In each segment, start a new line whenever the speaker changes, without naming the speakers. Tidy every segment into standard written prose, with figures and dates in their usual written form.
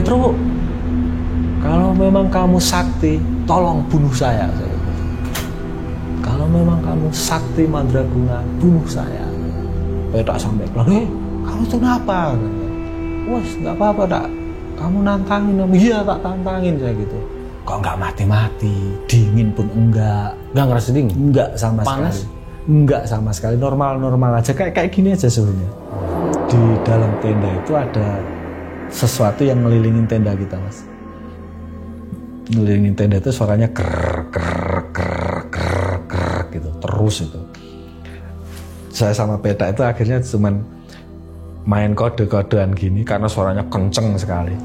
Truk, kalau memang kamu sakti, tolong bunuh saya. Kalau memang kamu sakti Mandraguna, bunuh saya. Petak sampai keluar, kamu tuh kenapa? Wes, nggak apa-apa tak. Kamu nantangin, iya tak tantangin saya gitu. Kok nggak mati-mati, dingin pun enggak
ngerasa dingin?
Enggak sama
panas?
sekali. Enggak sama sekali, normal aja, kayak gini aja sebenarnya. Di dalam tenda itu ada sesuatu yang ngelilingin tenda kita, Mas. Ngelilingin tenda itu suaranya ker gitu, terus itu. Saya sama Peta itu akhirnya cuman main kode-kodean gini karena suaranya kenceng sekali.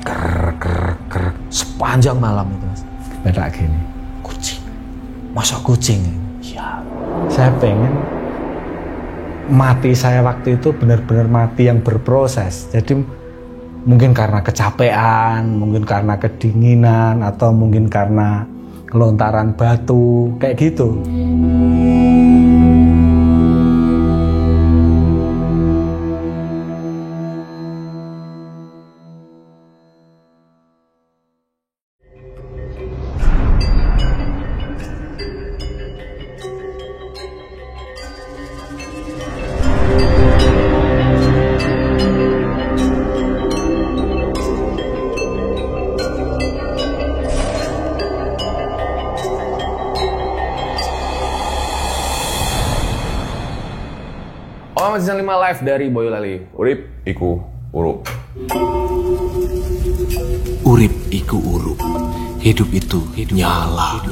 Ker sepanjang malam itu, Mas. Peta gini, kucing. Masa kucing? Ya. Saya pengen mati saya waktu itu benar-benar mati yang berproses. Jadi mungkin karena kecapean, mungkin karena kedinginan, atau mungkin karena lontaran batu, kayak gitu.
Season 5 live dari Boyolali. Urip iku urup.
Urip iku urup. Hidup itu nyala.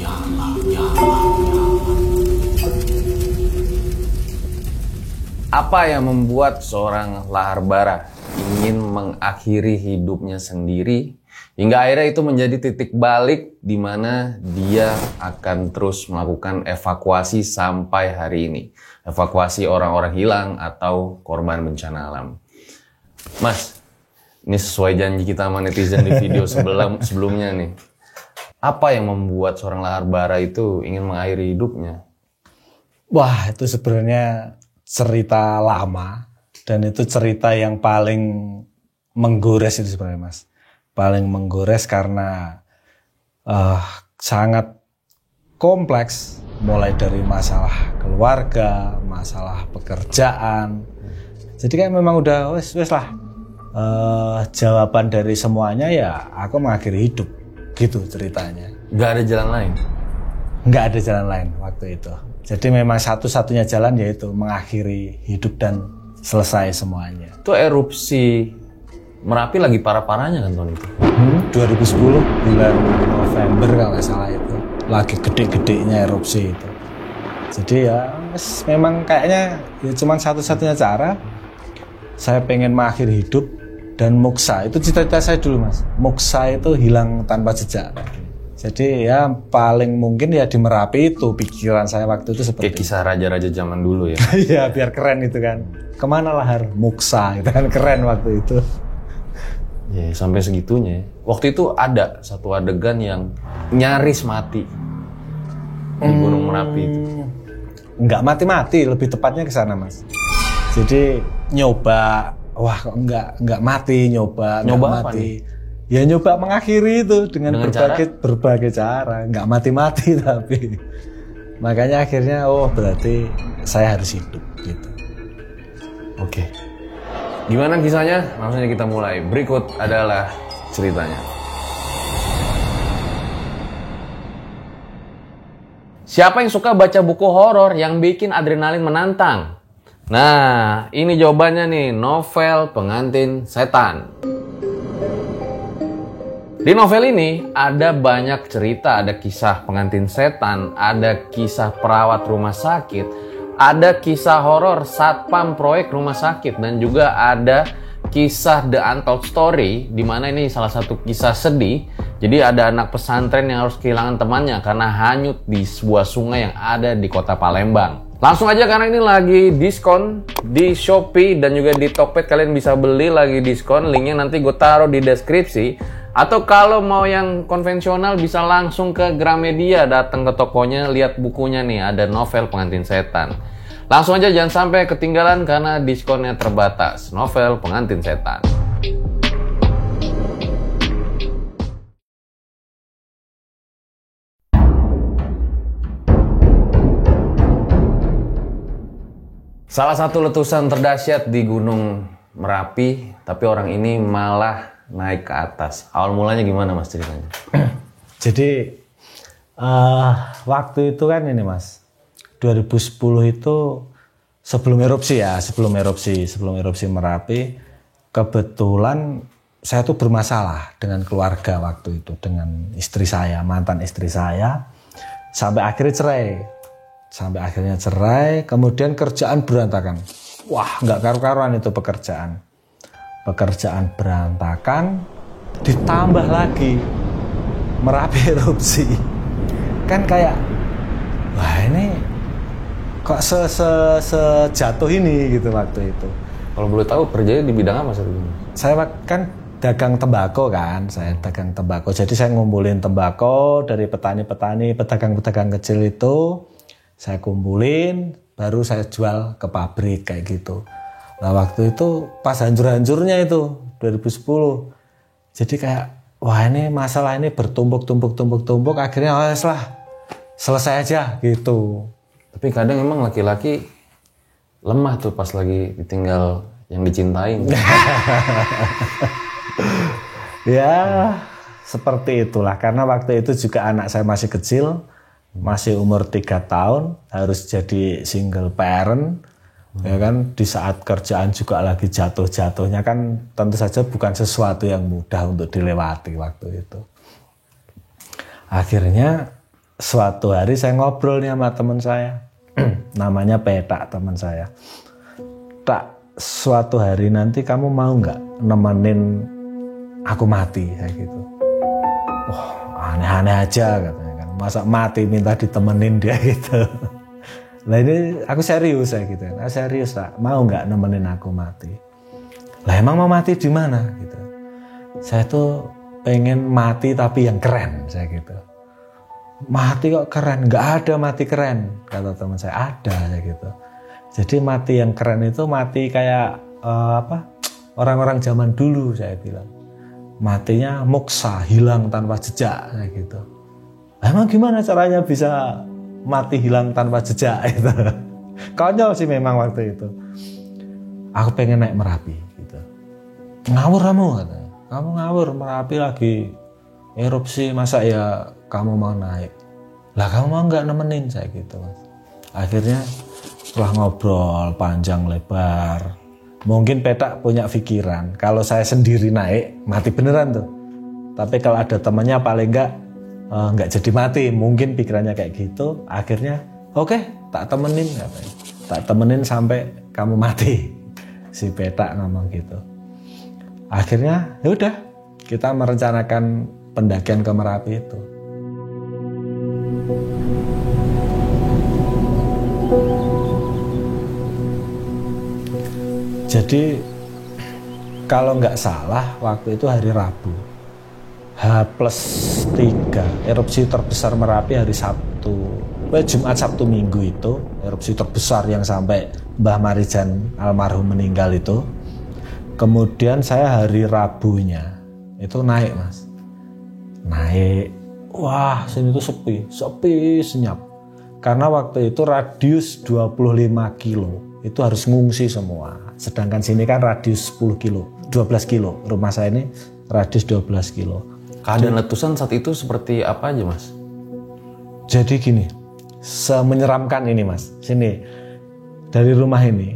Apa yang membuat seorang lahar bara ingin mengakhiri hidupnya sendiri hingga akhirnya itu menjadi titik balik di mana dia akan terus melakukan evakuasi sampai hari ini. Evakuasi orang-orang hilang atau korban bencana alam. Mas, ini sesuai janji kita sama netizen di video sebelumnya nih. Apa yang membuat seorang lahar bara itu ingin mengakhiri hidupnya?
Wah, itu sebenarnya cerita lama. Dan itu cerita yang paling menggores itu sebenarnya, Mas. Paling menggores karena sangat kompleks. Mulai dari masalah keluarga, masalah pekerjaan. Jadi kan memang udah wes lah. Jawaban dari semuanya ya aku mengakhiri hidup. Gitu ceritanya.
Gak ada jalan lain?
Nggak ada jalan lain waktu itu. Jadi memang satu-satunya jalan yaitu mengakhiri hidup dan selesai semuanya.
Itu erupsi Merapi lagi parah-parahnya kan tahun itu?
2010 bulan November kalau nggak salah itu. Lagi gede-gedenya erupsi itu. Jadi ya memang kayaknya ya cuman satu-satunya cara. Saya pengen mengakhiri hidup dan moksa. Itu cita-cita saya dulu, Mas. Moksa itu hilang tanpa jejak. Jadi ya paling mungkin ya di Merapi itu pikiran saya waktu itu seperti
kayak kisah raja-raja zaman dulu ya.
Iya, biar keren itu kan. Kemana lahar? Moksa, itu kan keren waktu itu.
Ya, sampai segitunya. Waktu itu ada satu adegan yang nyaris mati di Gunung Merapi itu.
Enggak mati-mati, lebih tepatnya ke sana, Mas. Jadi nyoba, wah kok enggak mati, nyoba
apa
mati.
Nih?
Ya nyoba mengakhiri itu dengan berbagai cara, enggak mati-mati tapi. Makanya akhirnya berarti saya harus hidup gitu.
Oke. Gimana kisahnya? Langsung aja kita mulai. Berikut adalah ceritanya. Siapa yang suka baca buku horor yang bikin adrenalin menantang? Nah, ini jawabannya nih, novel Pengantin Setan. Di novel ini ada banyak cerita, ada kisah pengantin setan, ada kisah perawat rumah sakit, ada kisah horor satpam proyek rumah sakit, dan juga ada kisah The Untold Story, di mana ini salah satu kisah sedih. Jadi ada anak pesantren yang harus kehilangan temannya karena hanyut di sebuah sungai yang ada di kota Palembang. Langsung aja karena ini lagi diskon di Shopee dan juga di Tokped, kalian bisa beli lagi diskon. Linknya nanti gue taruh di deskripsi. Atau kalau mau yang konvensional bisa langsung ke Gramedia, datang ke tokonya, lihat bukunya nih, ada novel Pengantin Setan. Langsung aja, jangan sampai ketinggalan karena diskonnya terbatas. Novel Pengantin Setan. Salah satu letusan terdahsyat di Gunung Merapi, tapi orang ini malah naik ke atas. Awal mulanya gimana Mas ceritanya?
Jadi waktu itu kan ini Mas, 2010 itu sebelum erupsi Merapi, kebetulan saya tuh bermasalah dengan keluarga waktu itu, dengan istri saya, mantan istri saya, sampai akhirnya cerai, kemudian kerjaan berantakan. Wah, nggak karu-karuan itu pekerjaan berantakan, ditambah lagi Merapi erupsi. Kan kayak, wah ini kok sejatuh ini gitu waktu itu.
Kalau boleh tahu kerjanya di bidang apa saat itu?
Saya kan dagang tembakau jadi saya ngumpulin tembakau dari petani-petani, pedagang-pedagang kecil itu, saya kumpulin, baru saya jual ke pabrik kayak gitu. Nah waktu itu pas hancur-hancurnya itu 2010, jadi kayak wah ini masalah ini bertumpuk, akhirnya selesai aja gitu.
Tapi kadang emang laki-laki lemah tuh pas lagi ditinggal yang dicintain.
Ya seperti itulah, karena waktu itu juga anak saya masih kecil, masih umur 3 tahun, harus jadi single parent, ya kan, di saat kerjaan juga lagi jatuh-jatuhnya, kan tentu saja bukan sesuatu yang mudah untuk dilewati waktu itu. Akhirnya suatu hari saya ngobrol nih sama teman saya, namanya Petak, teman saya. Tak, suatu hari nanti kamu mau nggak nemenin aku mati, kayak gitu. Wah, aneh-aneh aja katanya kan, masa mati minta ditemenin dia gitu. Lah ini aku serius saya gitu kan, serius tak, mau nggak nemenin aku mati? Lah emang mau mati di mana gitu? Saya tuh pengen mati tapi yang keren, saya gitu. Mati kok keren? Nggak ada mati keren, kata teman saya. Ada, saya gitu. Jadi mati yang keren itu mati kayak orang-orang zaman dulu, saya bilang. Matinya moksa, hilang tanpa jejak, kayak gitu. Emang gimana caranya bisa mati hilang tanpa jejak itu? Konyol sih memang waktu itu. Aku pengen naik Merapi gitu. Ngawur kamu katanya. Kamu ngawur, Merapi lagi erupsi, masa ya kamu mau naik? Lah kamu mau nggak nemenin saya gitu Mas. Akhirnya setelah ngobrol panjang lebar, mungkin Petak punya pikiran kalau saya sendiri naik mati beneran tuh. Tapi kalau ada temannya paling nggak jadi mati, mungkin pikirannya kayak gitu. Akhirnya oke, tak temenin katanya. Tak temenin sampai kamu mati. Si Petak ngomong gitu. Akhirnya ya udah, kita merencanakan pendakian ke Merapi itu. Jadi kalau nggak salah waktu itu hari Rabu, H+3, erupsi terbesar Merapi hari Sabtu, Jumat Sabtu Minggu itu, erupsi terbesar yang sampai Mbah Marijan almarhum meninggal itu. Kemudian saya hari Rabunya itu naik Mas, naik, wah sini tuh sepi senyap, karena waktu itu radius 25 kilo itu harus ngungsi semua. Sedangkan sini kan radius 10 kilo, 12 kilo. Rumah saya ini radius 12 kilo.
Keadaan letusan saat itu seperti apa aja Mas?
Jadi gini, semenyeramkan ini Mas. Sini, dari rumah ini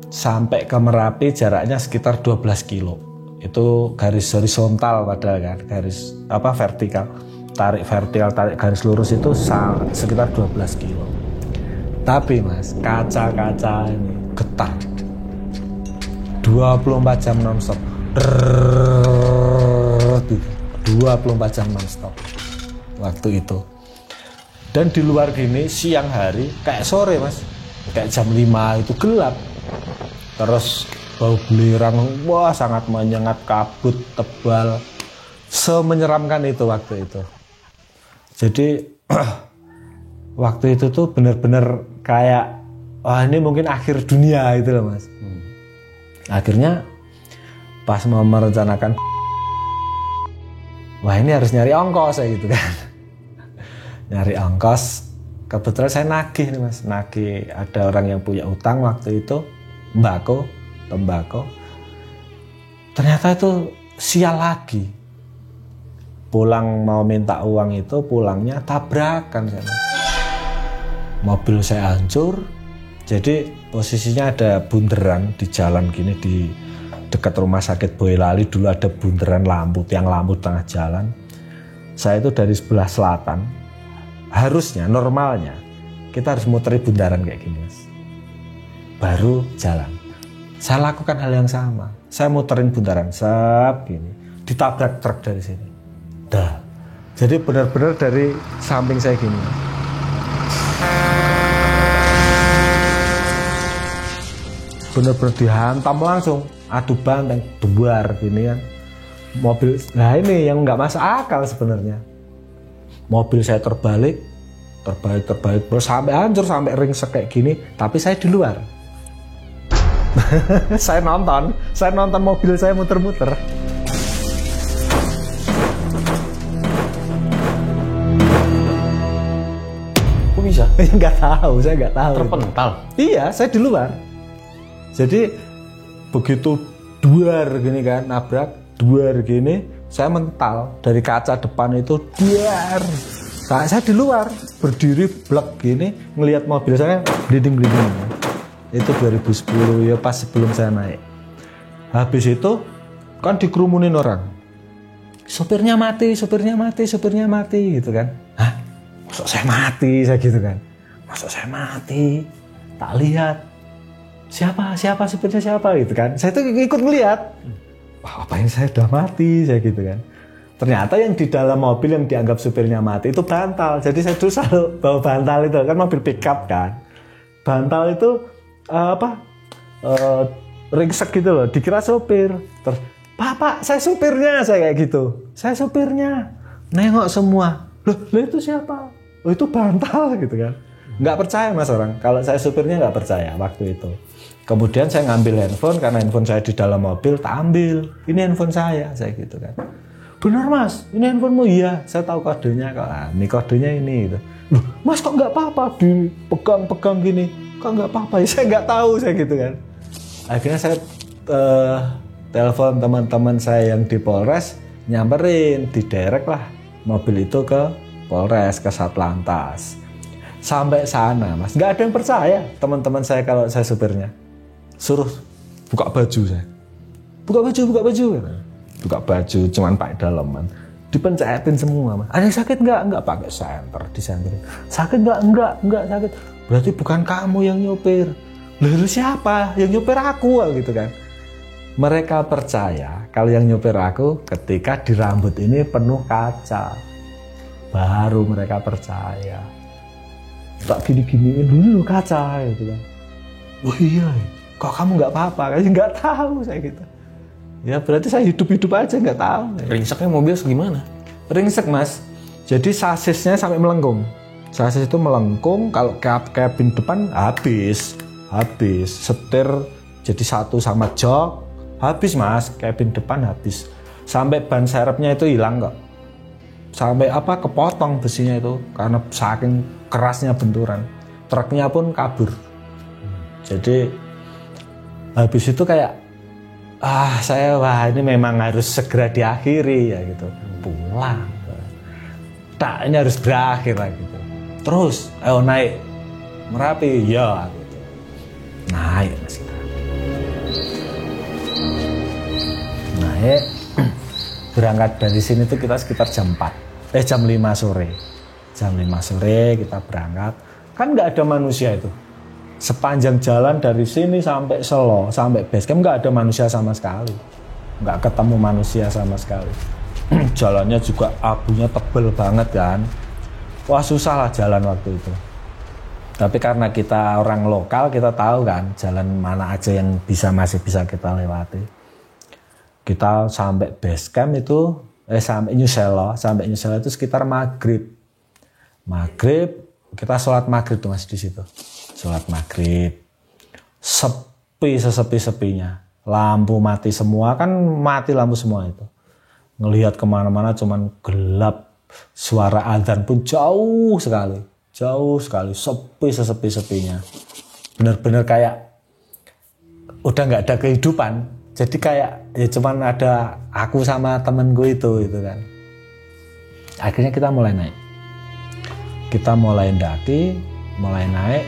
sampai ke Merapi jaraknya sekitar 12 kilo. Itu garis horizontal padahal kan, garis vertikal. Tarik vertikal, tarik garis lurus itu sekitar 12 kilo. Tapi Mas, kaca-kaca ini getar. 24 jam non-stop. 24 jam non-stop waktu itu. Dan di luar gini siang hari kayak sore Mas, kayak jam 5 itu gelap. Terus bau belerang, wah sangat menyengat, kabut tebal. Semenyeramkan itu waktu itu. Jadi waktu itu tuh benar-benar kayak wah ini mungkin akhir dunia itu loh Mas. Akhirnya pas mau merencanakan, wah ini harus nyari ongkos ya gitu kan. Nyari ongkos, kebetulan saya nagih nih mas, nagih ada orang yang punya utang waktu itu tembakau. Ternyata itu sial lagi. Pulang mau minta uang itu, pulangnya tabrakan saya. Mobil saya hancur. Jadi posisinya ada bunderan di jalan gini di dekat rumah sakit Boyolali. Dulu ada bunderan lampu, tiang lampu tengah jalan. Saya itu dari sebelah selatan. Harusnya, normalnya kita harus muteri bundaran kayak gini mas. Baru jalan. Saya lakukan hal yang sama. Saya muterin bundaran, gini. Ditabrak truk dari sini. Dah. Jadi benar-benar dari samping saya gini. Benar-benar dihantam langsung. Adu banteng, dubar gini kan. Mobil, nah ini yang nggak masuk akal sebenarnya. Mobil saya terbalik terus sampai hancur, sampai ringsek kayak gini. Tapi saya di luar. saya nonton mobil saya muter-muter.
Kok bisa?
Nggak tahu, saya nggak tahu.
Terpental?
Iya, saya di luar. Jadi begitu duar gini kan, nabrak, duar gini, saya mental dari kaca depan itu duar. Saya di luar, berdiri blek gini, ngelihat mobil saya blinding-blinding. Itu 2010 ya, pas sebelum saya naik. Habis itu kan dikerumunin orang. Sopirnya mati gitu kan. Hah? Masuk saya mati, saya gitu kan. Masuk saya mati. Tak lihat. Siapa sopirnya siapa gitu kan. Saya tuh ikut ngelihat. Wah, apa yang saya udah mati, saya gitu kan. Ternyata yang di dalam mobil yang dianggap supirnya mati itu bantal. Jadi saya dulu selalu bawa bantal itu kan, mobil pickup kan. Bantal itu ringsek gitu loh, dikira supir. Terus, Pak, saya supirnya, saya kayak gitu. Saya supirnya. Nengok semua. Loh itu siapa? Oh itu bantal gitu kan. Nggak percaya mas orang. Kalau saya supirnya nggak percaya waktu itu. Kemudian saya ngambil handphone, karena handphone saya di dalam mobil, tak ambil. Ini handphone saya gitu kan. Benar mas, ini handphonemu? Iya, saya tahu kodenya kok. Ini kodenya ini gitu. Loh, mas kok nggak apa-apa dipegang-pegang gini? Kok nggak apa-apa? Ya, saya nggak tahu saya gitu kan. Akhirnya saya telepon teman-teman saya yang di Polres, nyamperin, diderek lah mobil itu ke Polres, ke Satlantas. Sampai sana mas, nggak ada yang percaya teman-teman saya kalau saya supirnya. Suruh buka baju saya. Buka baju. Buka baju, cuman pakai daleman. Dipencetin semua mas. Ada yang sakit nggak pakai senter, disenterin. Sakit nggak sakit. Berarti bukan kamu yang nyopir. Lalu siapa yang nyopir? Aku gitu kan. Mereka percaya kalau yang nyopir aku ketika di rambut ini penuh kaca. Baru mereka percaya. Tak gini-giniin dulu kaca gitu kan. Oh iya, kok kamu nggak apa-apa? Kayaknya nggak tahu saya gitu. Ya berarti saya hidup-hidup aja nggak tahu.
Ringseknya mobil segimana?
Ringsek mas. Jadi sasisnya sampai melengkung. Sasis itu melengkung, kalau kabin depan habis. Setir jadi satu sama jok, habis mas. Kabin depan habis. Sampai ban serepnya itu hilang kok. Sampai kepotong besinya itu karena saking kerasnya benturan. Truknya pun kabur. Jadi habis itu kayak ini memang harus segera diakhiri ya gitu. Pulang. Ini harus berakhir lah gitu. Terus ayo naik Merapi ya gitu. Naik mas kita. Naik. Berangkat dari sini tuh kita sekitar jam 5 sore. Jam 5 sore kita berangkat. Kan nggak ada manusia itu. Sepanjang jalan dari sini sampai Selo, sampai base camp nggak ada manusia sama sekali. Nggak ketemu manusia sama sekali. Jalannya juga abunya tebel banget kan. Wah susah lah jalan waktu itu. Tapi karena kita orang lokal, kita tahu kan jalan mana aja yang masih bisa kita lewati. Kita sampai base camp itu, sampai New Selo itu sekitar maghrib. Kita sholat maghrib tuh masih di situ. Sholat maghrib, sepi sesepi-sepinya, lampu mati semua, kan mati lampu semua itu. Ngelihat kemana-mana cuman gelap, suara adzan pun jauh sekali, jauh sekali, sepi sesepi-sepinya. Bener-bener kayak udah nggak ada kehidupan. Jadi kayak ya cuman ada aku sama temenku itu kan. Akhirnya kita mulai naik. Kita mulai mendaki, mulai naik.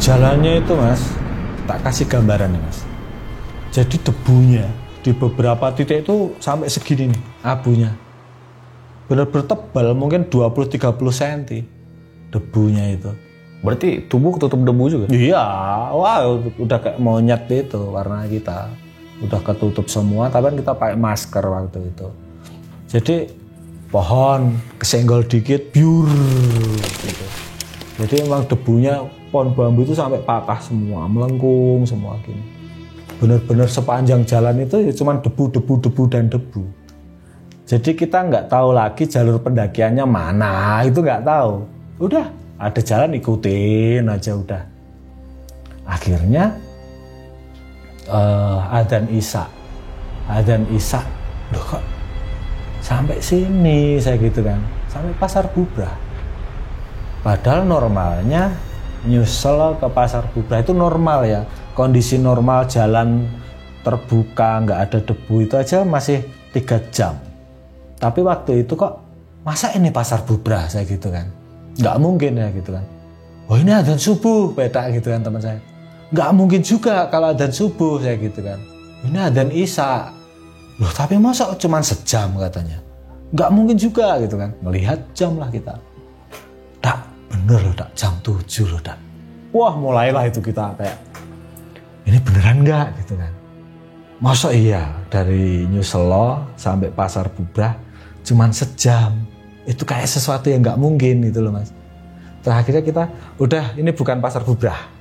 Jalannya itu Mas, tak kasih gambaran nih Mas. Jadi debunya di beberapa titik itu sampai segini nih abunya. Benar-benar tebal, mungkin 20-30 cm debunya itu.
Berarti tubuh ketutup debu juga?
Iya, wah udah kayak monyet itu warna kita. Udah ketutup semua, tapi kan kita pakai masker waktu itu. Jadi pohon kesenggol dikit, biur gitu. Jadi emang debunya pohon bambu itu sampai patah semua, melengkung semua gini. Bener-bener sepanjang jalan itu ya cuman debu dan debu. Jadi kita nggak tahu lagi jalur pendakiannya mana, itu nggak tahu. Udah ada jalan ikutin aja udah. Akhirnya adzan Isya, loh kok sampai sini saya gitu kan, sampai Pasar Bubrah. Padahal normalnya nyusul ke Pasar Bubrah itu normal ya, kondisi normal jalan terbuka nggak ada debu itu aja masih 3 jam. Tapi waktu itu kok masa ini Pasar Bubrah saya gitu kan, nggak mungkin ya gitu kan. Oh ini adzan subuh beda gitu kan teman saya. Nggak mungkin juga kalau adzan subuh saya gitu kan. Ini adzan Isya. Loh tapi masa cuma sejam katanya. Nggak mungkin juga gitu kan. Melihat jam lah kita. Tak bener loh tak jam 7 loh tak. Wah mulailah itu kita kayak ini beneran nggak gitu kan. Masa iya dari New Selo sampai Pasar Bubrah cuma sejam. Itu kayak sesuatu yang nggak mungkin gitu loh Mas. Terakhirnya kita udah ini bukan Pasar Bubrah.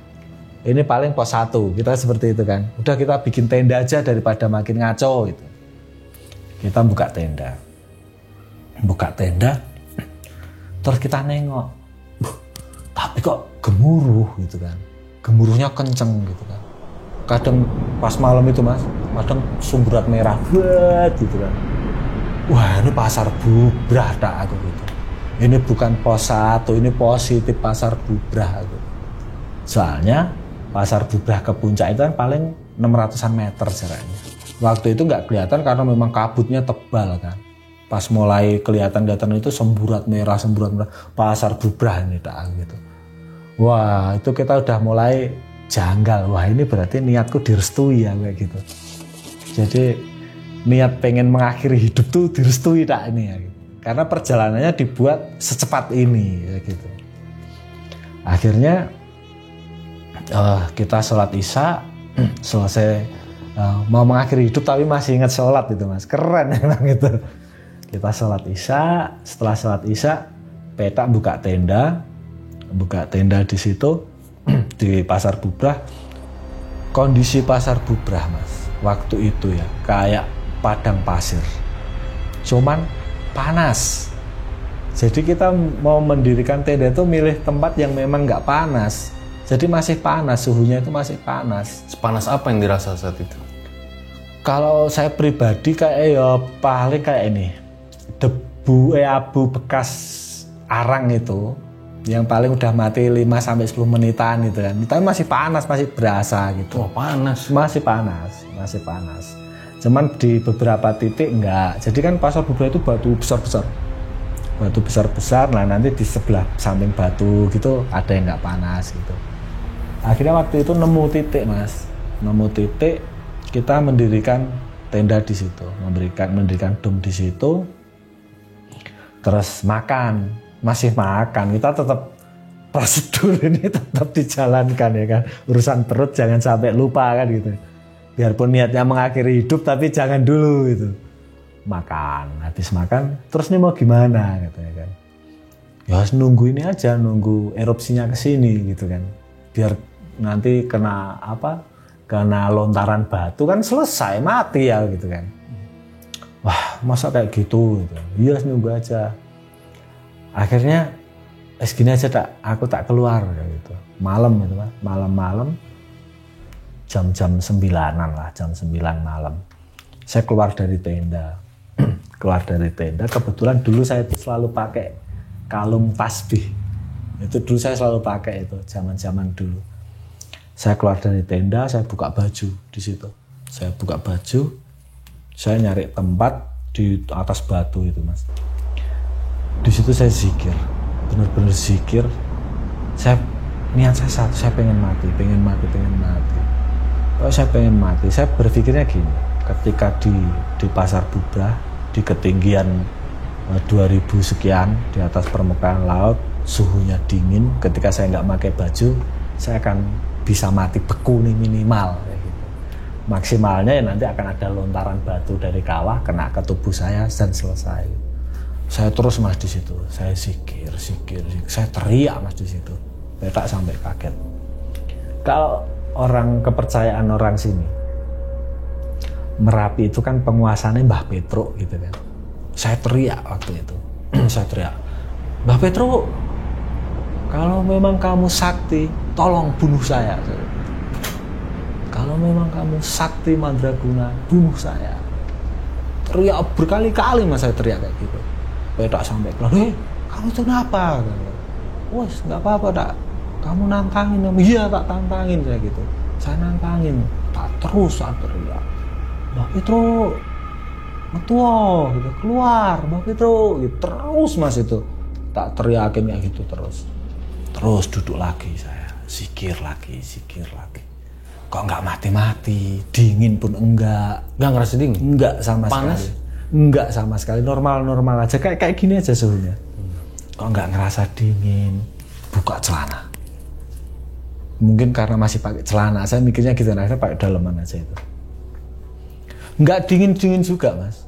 Ini paling pos 1, kita seperti itu kan. Udah kita bikin tenda aja daripada makin ngaco gitu. Kita buka tenda, terus kita nengok. Tapi kok gemuruh gitu kan. Gemuruhnya kenceng gitu kan. Kadang pas malam itu Mas, kadang sumberat merah banget gitu kan. Wah ini Pasar Bubrah tak aku gitu. Ini bukan pos 1, ini positif Pasar Bubrah aku. Soalnya Pasar Bubrah ke puncak itu kan paling 600-an meter jaraknya. Waktu itu nggak kelihatan karena memang kabutnya tebal kan. Pas mulai kelihatan itu semburat merah Pasar Bubrah ini tak gitu. Wah itu kita udah mulai janggal. Wah ini berarti niatku direstui ya kayak gitu. Jadi niat pengen mengakhiri hidup tuh direstui tak ini ya. Gitu. Karena perjalanannya dibuat secepat ini ya gitu. Akhirnya kita sholat Isya, selesai mau mengakhiri hidup tapi masih ingat sholat itu Mas, keren emang itu. Kita sholat Isya, setelah sholat Isya, Petak buka tenda di situ di Pasar Bubrah. Kondisi Pasar Bubrah Mas, waktu itu ya kayak padang pasir, cuman panas. Jadi kita mau mendirikan tenda itu milih tempat yang memang nggak panas. Jadi masih panas, suhunya itu masih panas.
Sepanas apa yang dirasa saat itu?
Kalau saya pribadi kayak ya paling kayak ini. Abu bekas arang itu yang paling udah mati 5-10 menitan gitu kan. Tapi masih panas, masih berasa gitu.
Oh, panas.
Masih panas. Cuman di beberapa titik enggak. Jadi kan Pasar Bubrah itu batu besar-besar. Nah nanti di sebelah samping batu gitu ada yang enggak panas gitu. Akhirnya waktu itu nemu titik kita mendirikan tenda di situ, mendirikan dom di situ, terus masih makan, kita tetap prosedur ini tetap dijalankan ya kan, urusan perut jangan sampai lupa kan gitu, biarpun niatnya mengakhiri hidup tapi jangan dulu gitu, habis makan, terus ini mau gimana gitu ya kan, ya harus nunggu ini aja, nunggu erupsinya kesini gitu kan, biar nanti kena lontaran batu kan selesai mati ya gitu kan. Wah masa kayak gitu iya nunggu aja. Akhirnya gini aja aku tak keluar gitu. Malam gitu kan, malam jam 9-an lah, jam 9 malam saya keluar dari tenda keluar dari tenda. Kebetulan dulu saya itu selalu pakai kalung tasbih. Itu dulu saya selalu pakai itu, zaman-zaman dulu. Saya keluar dari tenda, saya buka baju di situ. Saya buka baju, saya nyari tempat di atas batu itu, Mas. Di situ saya zikir, benar-benar zikir. Niat saya satu, saya pengen mati. Oh, saya pengen mati. Saya berpikirnya gini, ketika di Pasar Bubrah, di ketinggian 2000 sekian di atas permukaan laut, suhunya dingin, ketika saya nggak pakai baju, saya akan bisa mati beku nih minimal. Kayak gitu. Maksimalnya ya nanti akan ada lontaran batu dari kawah kena ke tubuh saya dan selesai. Saya terus Mas di situ, saya zikir, saya teriak Mas di situ, Petak sampai kaget. Kalau orang kepercayaan orang sini, Merapi itu kan penguasanya Mbah Petruk gitu kan. Saya teriak waktu itu, saya teriak, Mbah Petruk, kalau memang kamu sakti, tolong bunuh saya. Kalau memang kamu sakti Mandraguna, bunuh saya. Teriak berkali-kali Mas, saya teriak kayak gitu. Petak sampai keluar, kamu itu kenapa? Wes, nggak apa-apa tak. Kamu nantangin, iya tak tantangin kayak gitu. Saya nantangin, tak terus saya teriak. Mbah Petruk, metua, gitu, keluar, Mbah Petruk, gitu. Terus Mas itu, tak teriakin kayak gitu terus. Terus duduk lagi saya, zikir lagi. Kok nggak mati-mati, dingin pun enggak.
Nggak ngerasa dingin?
Enggak sama
Panas?
sekali. Enggak sama sekali, normal aja, kayak gini aja suhunya. Kok nggak ngerasa dingin? Buka celana. Mungkin karena masih pakai celana, saya mikirnya gitu, akhirnya pakai daleman aja itu. Nggak dingin juga Mas.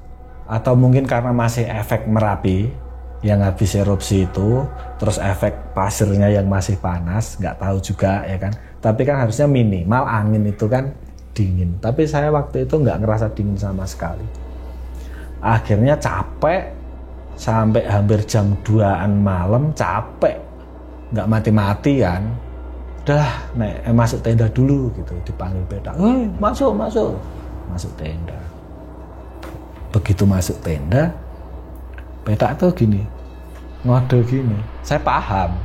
Atau mungkin karena masih efek Merapi yang habis erupsi itu, terus efek pasirnya yang masih panas, nggak tahu juga ya kan. Tapi kan harusnya minimal angin itu kan dingin. Tapi saya waktu itu nggak ngerasa dingin sama sekali. Akhirnya capek, sampai hampir jam 2-an malam capek, nggak mati-mati kan. Udah masuk tenda dulu gitu, dipanggil Petak, masuk tenda. Begitu masuk tenda, Petak tuh gini, ngode gini, saya paham.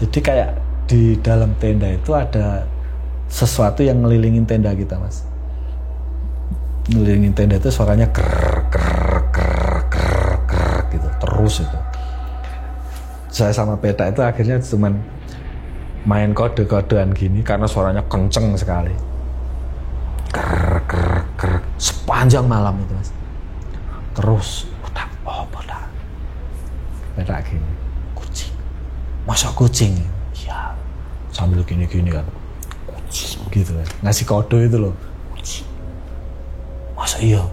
Jadi kayak di dalam tenda itu ada sesuatu yang ngelilingin tenda kita Mas. Ngelilingin tenda itu suaranya ker gitu, terus itu. Saya sama Petak itu akhirnya cuman main kode-kodean gini karena suaranya kenceng sekali. Ker sepanjang malam itu Mas. Terus Petak gini, kucing. Masa kucing? Iya. Sambil gini kan. Kucing gitu kan. Ngasih kode itu loh. Kucing. Masa iya.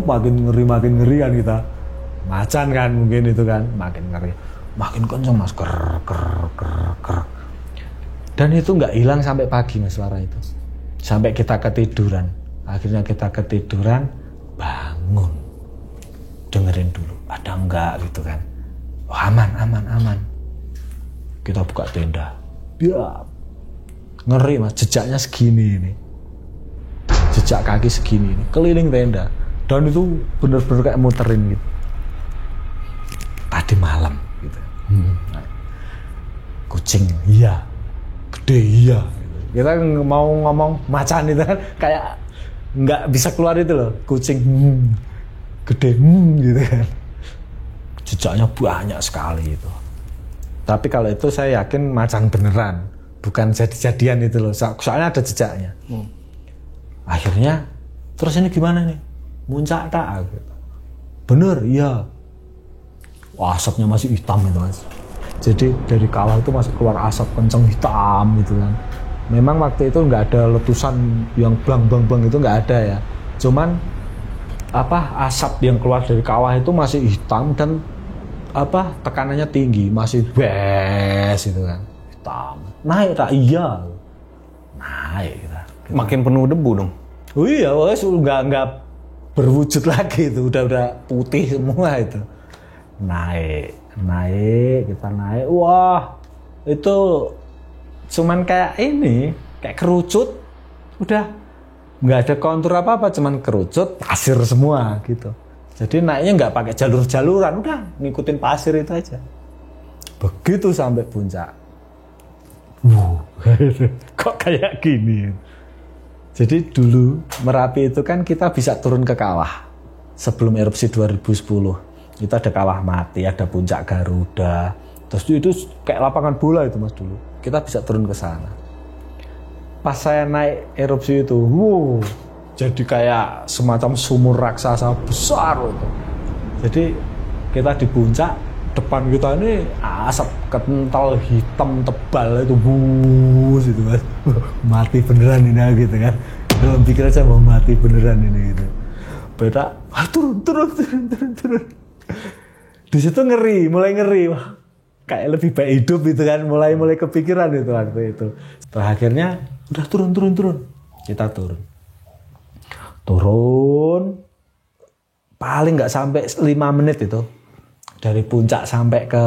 Makin ngeri kan kita. Macan kan mungkin itu kan, makin ngeri. Makin kenceng Mas, ker. Dan itu nggak hilang sampai pagi Mas suara itu. Sampai kita ketiduran. Akhirnya kita ketiduran, bangun. Dengerin dulu, ada enggak gitu kan. Oh, aman. Kita buka tenda. Ya. Ngeri Mas, jejaknya segini ini. Jejak kaki segini ini, keliling tenda. Dan itu bener-bener kayak muterin gitu. Tadi malam gitu. Kucing, iya. Gede, iya. Kita mau ngomong macan itu kan kayak nggak bisa keluar itu loh. Kucing, gede, gitu kan. Jejaknya banyak sekali itu. Tapi kalau itu saya yakin macan beneran, bukan jadi-jadian itu loh. Soalnya ada jejaknya. Akhirnya, terus ini gimana nih? Muncak tak? Gitu. Bener, iya. Wah, asapnya masih hitam itu Mas. Jadi dari kawah itu masih keluar asap kenceng hitam gitu kan. Memang waktu itu nggak ada letusan yang blang itu nggak ada ya. Cuman asap yang keluar dari kawah itu masih hitam dan tekanannya tinggi, masih bes itu kan, hitam. Naik tak? Iya. Naik kita.
Makin penuh debu dong.
Oh iya, nggak berwujud lagi itu, udah putih semua itu. Naik, kita naik. Wah, itu cuman kayak kerucut, udah nggak ada kontur apa-apa, cuman kerucut, pasir semua gitu. Jadi naiknya nggak pakai jalur-jaluran, udah ngikutin pasir itu aja. Begitu sampai puncak, kok kayak gini. Jadi dulu Merapi itu kan kita bisa turun ke kawah. Sebelum erupsi 2010, itu ada Kawah Mati, ada Puncak Garuda. Terus itu kayak lapangan bola itu Mas dulu. Kita bisa turun ke sana. Pas saya naik erupsi itu, jadi kayak semacam sumur raksasa besar itu. Jadi kita di puncak, depan kita ini asap kental hitam tebal itu bus itu Mas. Mati beneran ini gitu kan. Dalam pikiran saya mau mati beneran ini gitu. Beda, turun. Di situ mulai ngeri. Wah, kayak lebih baik hidup gitu kan. Mulai kepikiran itu waktu itu. Setelah akhirnya udah turun. Kita turun paling nggak sampai 5 menit itu dari puncak sampai ke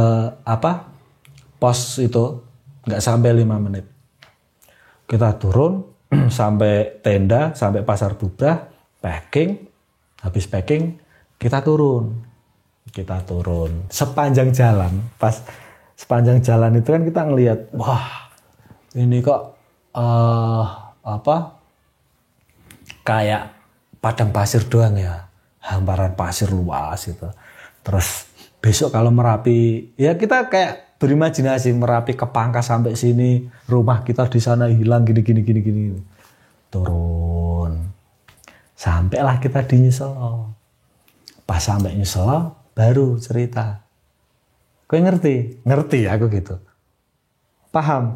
pos itu nggak sampai 5 menit. Kita turun sampai tenda, sampai Pasar Bubrah, packing. Habis packing kita turun sepanjang jalan itu kan kita ngelihat, wah ini kok kayak padang pasir doang ya, hamparan pasir luas gitu. Terus besok kalau Merapi, ya kita kayak berimajinasi Merapi kepangkas sampai sini, rumah kita di sana hilang gini. Turun. Sampailah kita di Nyeselo. Pas sampai Nyeselo baru cerita. Kowe ngerti? Ngerti aku gitu. Paham.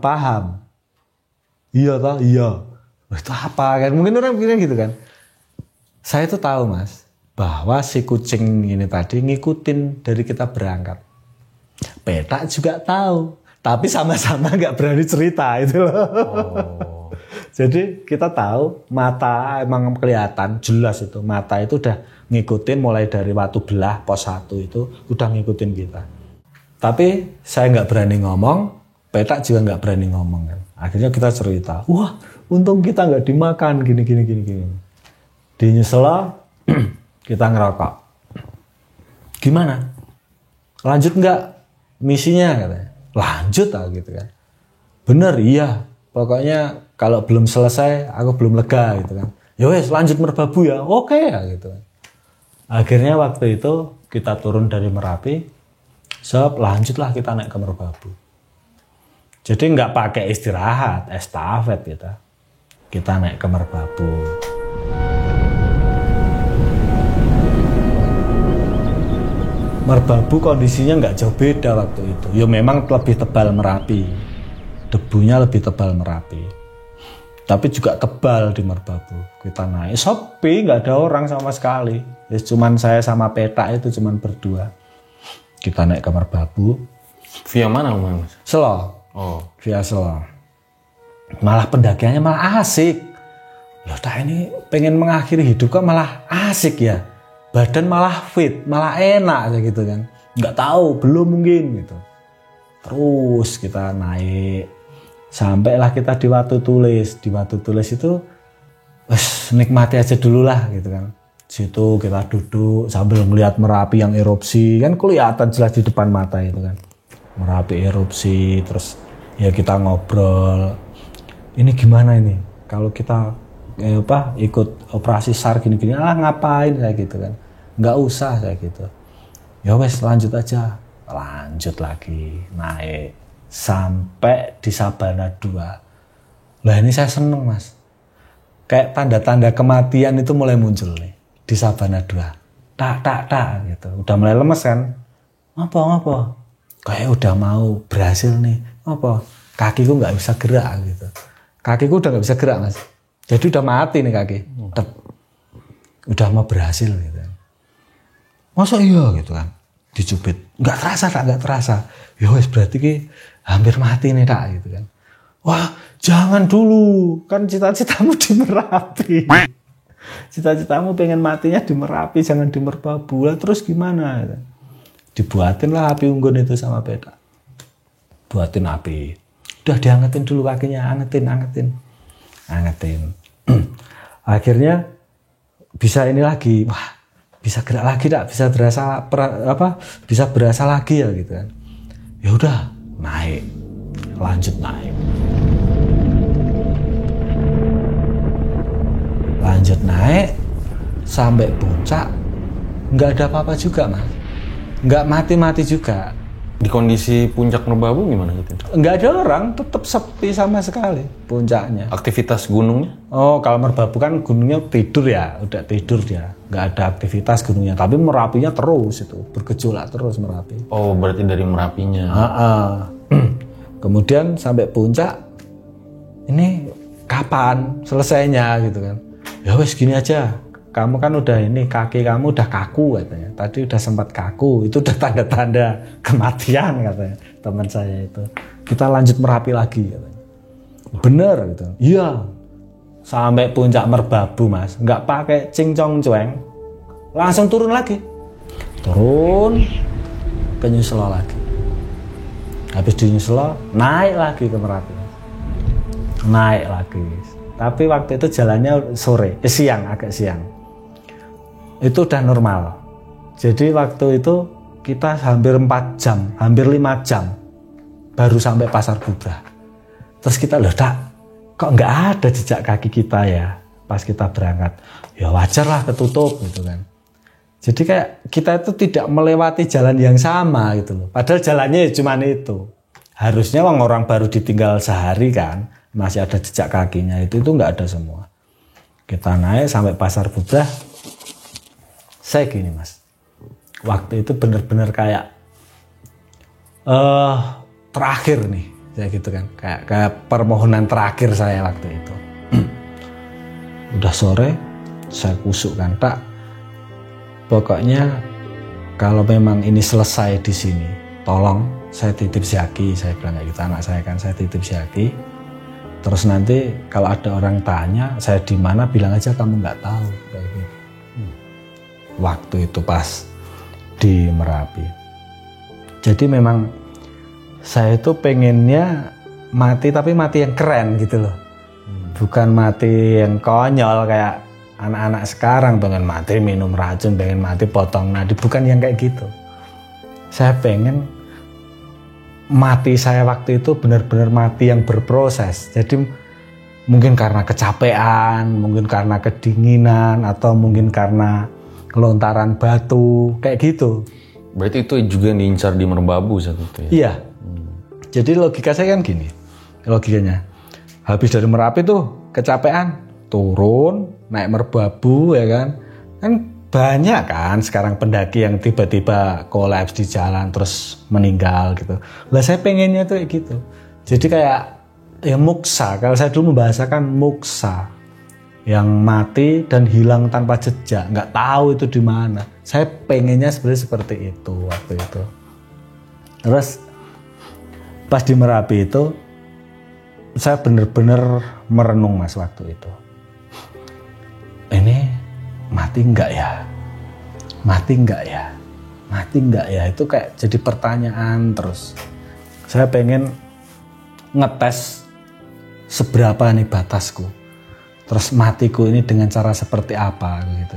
Iya toh, iya. Itu apa kan? Mungkin orang pikirnya gitu kan. Saya tuh tahu Mas, bahwa si kucing ini tadi ngikutin dari kita berangkat. Petak juga tahu, tapi sama-sama nggak berani cerita itu loh. Jadi kita tahu mata emang kelihatan jelas itu, mata itu udah ngikutin mulai dari Watu Belah pos 1 itu udah ngikutin kita. Tapi saya nggak berani ngomong, Petak juga nggak berani ngomong kan. Akhirnya kita cerita, wah untung kita nggak dimakan gini. Di Nyesela kita ngerokok. Gimana? Lanjut nggak misinya katanya? Lanjut lah gitu kan. Bener iya. Pokoknya kalau belum selesai aku belum lega gitu kan. Ya wes lanjut Merbabu ya. Oke ya gitu kan. Akhirnya waktu itu kita turun dari Merapi. Lanjutlah kita naik ke Merbabu. Jadi nggak pakai istirahat, estafet kita naik ke Merbabu. Merbabu kondisinya nggak jauh beda waktu itu. Ya memang lebih tebal Merapi, debunya lebih tebal Merapi. Tapi juga tebal di Merbabu. Kita naik, sepi, nggak ada orang sama sekali. Ya cuman saya sama Petak itu cuman berdua. Kita naik ke Merbabu.
Via mana Mas?
Selo.
Oh,
Via Selo. Malah pendakiannya malah asik. Ya udah ini pengen mengakhiri hidup kok malah asik ya. Badan malah fit, malah enak gitu kan. Nggak tahu, belum mungkin gitu. Terus kita naik. Sampailah kita di Watu Tulis. Di Watu Tulis itu nikmati aja dulu lah gitu kan. Situ kita duduk sambil melihat Merapi yang erupsi. Kan kelihatan jelas di depan mata itu kan. Merapi erupsi, terus ya kita ngobrol. Ini gimana ini? Kalau kita ikut operasi SAR gini-gini, ngapain kayak gitu kan? Nggak usah kayak gitu. Ya wes lanjut aja, lanjut lagi naik sampai di Sabana 2. Lah ini saya seneng Mas, kayak tanda-tanda kematian itu mulai muncul nih di Sabana 2. Tak gitu, udah mulai lemes kan? Apa? Kayak udah mau berhasil nih. Apa? Kakiku nggak bisa gerak gitu. Kakiku udah nggak bisa gerak Mas. Jadi udah mati nih kaki. Udah mau berhasil gitu. Masa iya gitu kan. Dicubit. Nggak terasa. Ya wes berarti ki hampir mati nih tak gitu kan. Wah jangan dulu. Kan cita-citamu di Merapi. Cita-citamu pengen matinya di Merapi. Jangan di Merbabu. Lah terus gimana gitu. Dibuatin lah api unggun itu sama Petak. Buatin api. Udah diangetin dulu kakinya. Angetin. Akhirnya bisa ini lagi. Wah bisa gerak lagi tak, bisa bisa berasa lagi ya gitu kan. Ya udah naik, lanjut naik sampai puncak, nggak ada apa-apa juga mas, nggak mati juga.
Di kondisi puncak Merbabu gimana gitu?
Nggak ada orang, tetap sepi sama sekali puncaknya.
Aktivitas gunungnya?
Oh, kalau Merbabu kan gunungnya tidur ya, udah tidur dia. Nggak ada aktivitas gunungnya, tapi Merapinya terus itu, bergejolak terus Merapi.
Oh, berarti dari Merapinya.
Kemudian sampai puncak, ini kapan selesainya gitu kan. Ya wes gini aja, kamu kan udah ini, kaki kamu udah kaku katanya. Tadi udah sempat kaku, itu udah tanda-tanda kematian katanya teman saya itu. Kita lanjut Merapi lagi katanya. Bener gitu. Iya. Sampai puncak Merbabu mas, nggak pakai cincong cueng, langsung turun lagi. Turun ke Nyuselo lagi. Habis di Nyuselo, naik lagi ke Merapi. Naik lagi. Tapi waktu itu jalannya agak siang. Itu udah normal. Jadi waktu itu kita hampir 4 jam, hampir 5 jam baru sampai Pasar Bubrah. Terus kita kok nggak ada jejak kaki kita ya pas kita berangkat. Ya wajar lah ketutup gitu kan. Jadi kayak kita itu tidak melewati jalan yang sama gitu loh. Padahal jalannya cuma itu. Harusnya orang baru ditinggal sehari kan, masih ada jejak kakinya, itu nggak ada semua. Kita naik sampai Pasar Bubrah. Saya gini mas, waktu itu bener-bener kayak terakhir nih, saya gitu kan, kayak permohonan terakhir saya waktu itu. Udah sore, saya kusuk kan, tak, pokoknya kalau memang ini selesai di sini, tolong saya titip Syaki, saya bilang kayak gitu, anak saya kan, saya titip Syaki. Terus nanti kalau ada orang tanya saya di mana, bilang aja kamu nggak tahu kayak gitu. Waktu itu pas di Merapi. Jadi memang saya itu pengennya mati, tapi mati yang keren gitu loh. Bukan mati yang konyol kayak anak-anak sekarang, pengen mati minum racun, pengen mati potong nadi, bukan yang kayak gitu. Saya pengen mati saya waktu itu benar-benar mati yang berproses. Jadi mungkin karena kecapean, mungkin karena kedinginan, atau mungkin karena kelontaran batu, kayak gitu.
Berarti itu juga yang diincar di Merbabu saat itu ya? Iya.
Jadi logika saya kan gini, logikanya. Habis dari Merapi tuh kecapean, turun, naik Merbabu ya kan. Kan banyak kan sekarang pendaki yang tiba-tiba kolaps di jalan terus meninggal gitu. Lah saya pengennya tuh kayak gitu. Jadi kayak ya muksa, kalau saya dulu membahasakan muksa, yang mati dan hilang tanpa jejak, nggak tahu itu di mana. Saya pengennya sebenarnya seperti itu waktu itu. Terus pas di Merapi itu saya benar-benar merenung mas waktu itu. Ini mati nggak ya? Mati nggak ya? Mati nggak ya? Itu kayak jadi pertanyaan terus. Saya pengen ngetes seberapa nih batasku. Terus matiku ini dengan cara seperti apa gitu.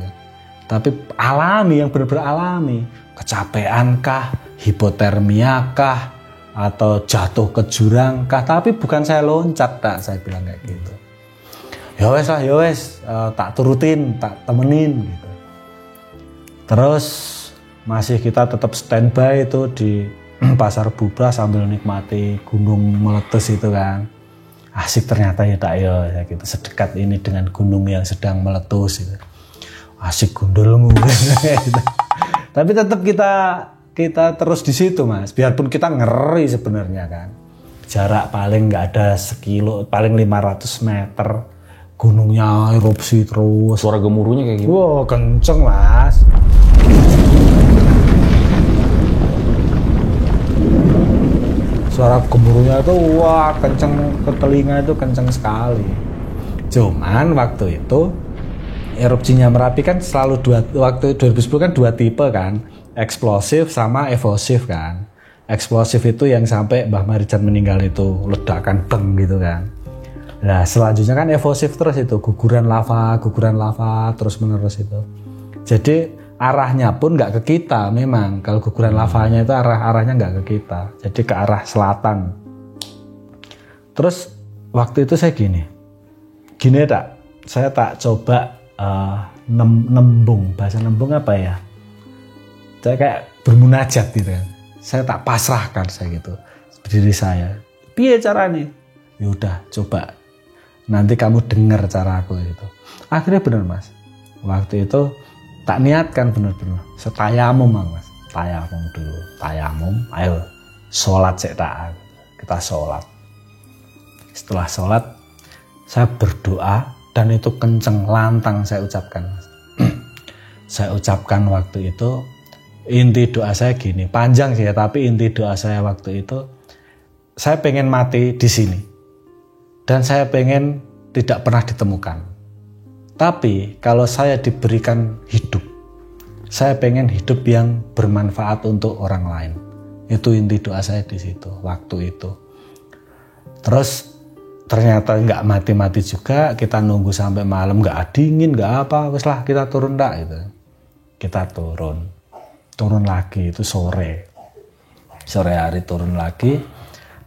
Tapi alami, yang benar-benar alami. Kecapean kah? Hipotermia kah? Atau jatuh ke jurang kah? Tapi bukan saya loncat, tak, saya bilang kayak gitu. Ya wes lah, ya wes, tak turutin, tak temenin gitu. Terus masih kita tetap standby itu di Pasar Bubrah sambil nikmati gunung meletus itu kan. Asik ternyata ya tak ya gitu, sedekat ini dengan gunung yang sedang meletus gitu. Asik gundulmu gitu. Tapi tetap kita terus di situ mas, biarpun kita ngeri sebenarnya kan. Jarak paling nggak ada sekilo, paling 500 meter. Gunungnya erupsi terus.
Suara gemuruhnya kayak gitu.
Wow, kenceng mas. Suara gemuruhnya itu wah kenceng, ke telinga itu kenceng sekali. Cuman waktu itu erupsinya Merapi kan selalu waktu 2010 kan 2 tipe kan, eksplosif sama evosif kan. Eksplosif itu yang sampai Mbah Marijan meninggal itu, ledakan beng gitu kan. Nah selanjutnya kan evosif terus itu, guguran lava terus menerus itu. Jadi arahnya pun nggak ke kita. Memang kalau guguran lavanya itu arahnya nggak ke kita, jadi ke arah selatan. Terus waktu itu saya gini tak, saya tak coba nembung, bahasa nembung apa ya? Saya kayak bermunajat gitu kan. Saya tak pasrahkan saya gitu diri saya. Piye caranya? Yaudah coba. Nanti kamu dengar cara aku gitu. Akhirnya bener Mas. Waktu itu tak niatkan bener-bener. Setayamum Mas. Tayamum dulu. Tayamum. Ayo sholat sik tak. Kita sholat. Setelah sholat saya berdoa dan itu kenceng lantang saya ucapkan Mas. Saya ucapkan waktu itu. Inti doa saya gini. Panjang sih ya. Tapi inti doa saya waktu itu. Saya pengen mati di sini. Dan saya pengen tidak pernah ditemukan. Tapi kalau saya diberikan hidup, saya pengen hidup yang bermanfaat untuk orang lain. Itu inti doa saya di situ, waktu itu. Terus ternyata nggak mati-mati juga, kita nunggu sampai malam, nggak dingin, nggak apa, wes lah kita turun dak gitu. Kita turun lagi itu sore hari turun lagi,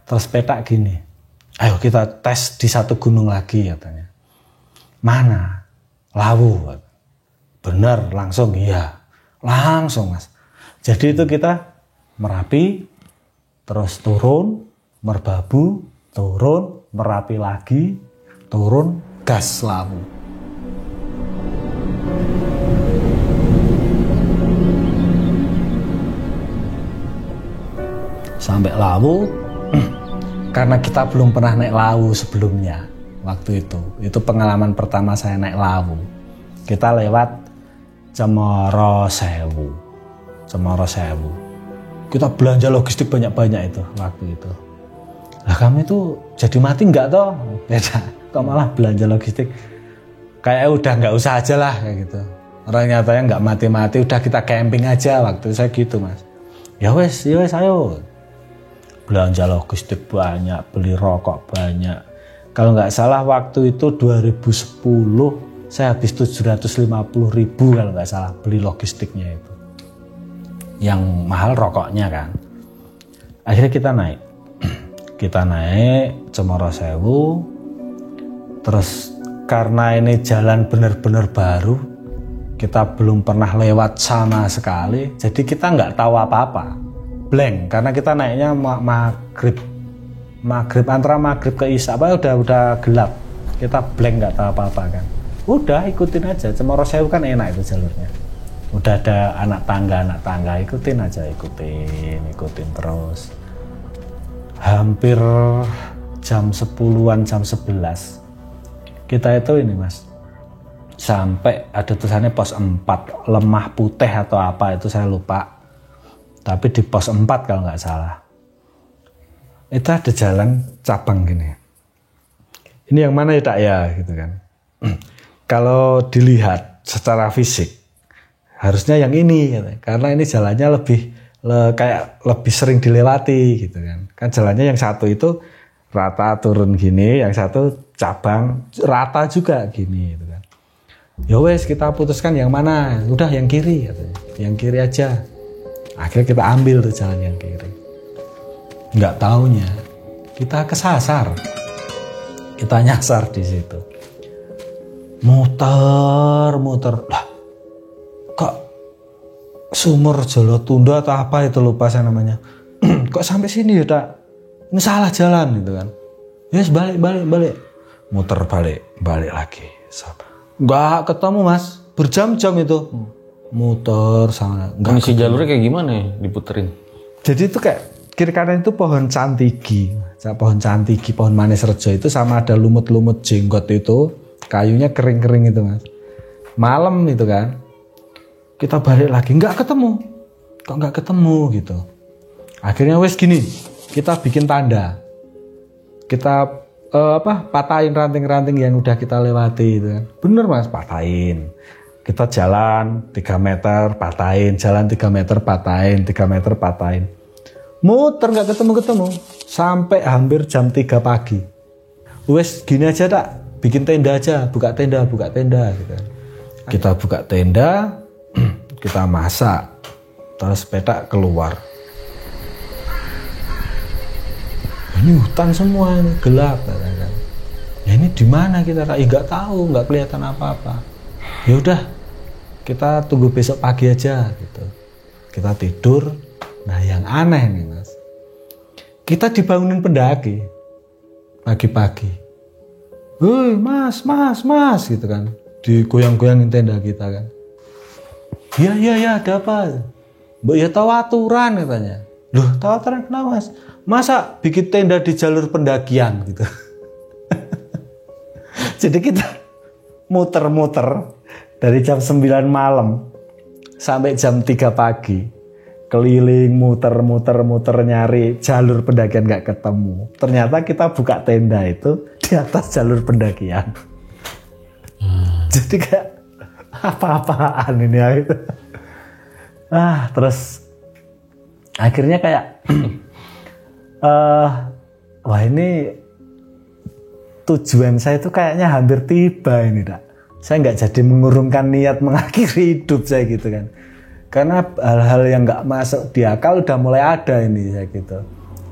terus petak gini. Ayo kita tes di satu gunung lagi katanya. Mana? Lawu. Benar, langsung iya. Langsung Mas. Jadi itu kita Merapi, terus turun, Merbabu, turun, Merapi lagi, turun, gas Lawu. Sampai Lawu. Karena kita belum pernah naik Lawu sebelumnya waktu itu pengalaman pertama saya naik Lawu. Kita lewat Cemoro Sewu. Kita belanja logistik banyak-banyak itu waktu itu. Lah kami itu jadi mati nggak toh? Beda. Kok malah belanja logistik? Kayak udah nggak usah aja lah kayak gitu. Orang nyatanya nggak mati-mati, udah kita camping aja waktu saya gitu Mas. Ya wes ayo. Belanja logistik banyak, beli rokok banyak. Kalau nggak salah waktu itu 2010 saya habis 750.000 kalau nggak salah beli logistiknya itu. Yang mahal rokoknya kan. Akhirnya kita naik. Kita naik Cemoro Sewu. Terus karena ini jalan benar-benar baru, kita belum pernah lewat sama sekali, jadi kita nggak tahu apa-apa. Blank karena kita naiknya maghrib antara maghrib ke isya udah gelap, kita blank nggak tahu apa-apa kan. Udah ikutin aja, Cemoro Sewu kan enak itu jalurnya, udah ada anak tangga ikutin aja, ikutin terus. Hampir jam 10-an, jam 11 kita itu ini Mas, sampai ada tulisannya pos 4 Lemah Putih atau apa itu saya lupa. Tapi di pos 4 kalau nggak salah. Itu ada jalan cabang gini. Ini yang mana ya tak ya gitu kan. Kalau dilihat secara fisik harusnya yang ini gitu. Karena ini jalannya lebih sering dilewati gitu kan. Kan jalannya yang satu itu rata turun gini, yang satu cabang rata juga gini gitu kan. Ya wes kita putuskan yang mana. Udah yang kiri katanya. Yang kiri aja. Akhirnya kita ambil tuh jalan yang kiri. Nggak taunya kita kesasar. Kita nyasar di situ. Muter. Lah, kok Sumur Jolotunda atau apa itu lupa saya namanya. Kok sampai sini ya tak? Ini salah jalan gitu kan. Yes, balik. Muter balik lagi. Nggak ketemu Mas. Berjam-jam itu. Muter sana.
Kondisi jalurnya kayak gimana ya diputerin?
Jadi itu kayak kiri kanan itu pohon cantigi, pohon manis rejo itu sama ada lumut-lumut jenggot itu, kayunya kering-kering itu Mas. Malam itu kan, kita balik lagi nggak ketemu gitu. Akhirnya wes gini, kita bikin tanda, kita patahin ranting-ranting yang udah kita lewati itu kan. Bener Mas, patahin. Kita jalan 3 meter, patahin, jalan 3 meter, patahin, 3 meter, patahin. Muter nggak ketemu, sampai hampir jam 3 pagi. Wes gini aja tak, bikin tenda aja, buka tenda gitu. Kita buka tenda, kita masak, terus Petak keluar. Ini hutan semua, ini gelap kan. Ya ini di mana kita? Nggak tahu, nggak kelihatan apa-apa. Ya udah, kita tunggu besok pagi aja gitu. Kita tidur. Nah yang aneh nih mas, kita dibangunin pendaki pagi-pagi. Hei mas gitu kan, digoyang-goyangin tenda kita kan. Iya ada apa? Mbak ya tahu aturan katanya. Loh tahu aturan kenapa mas? Masa bikin tenda di jalur pendakian gitu. Jadi kita muter-muter dari jam 9 malam sampai jam 3 pagi. Keliling muter nyari jalur pendakian nggak ketemu. Ternyata kita buka tenda itu di atas jalur pendakian. Jadi kayak apa-apaan ini gitu. Terus akhirnya kayak wah ini tujuan saya itu kayaknya hampir tiba ini dak. Saya nggak jadi mengurungkan niat mengakhiri hidup saya gitu kan. Karena hal-hal yang nggak masuk di akal udah mulai ada ini saya gitu.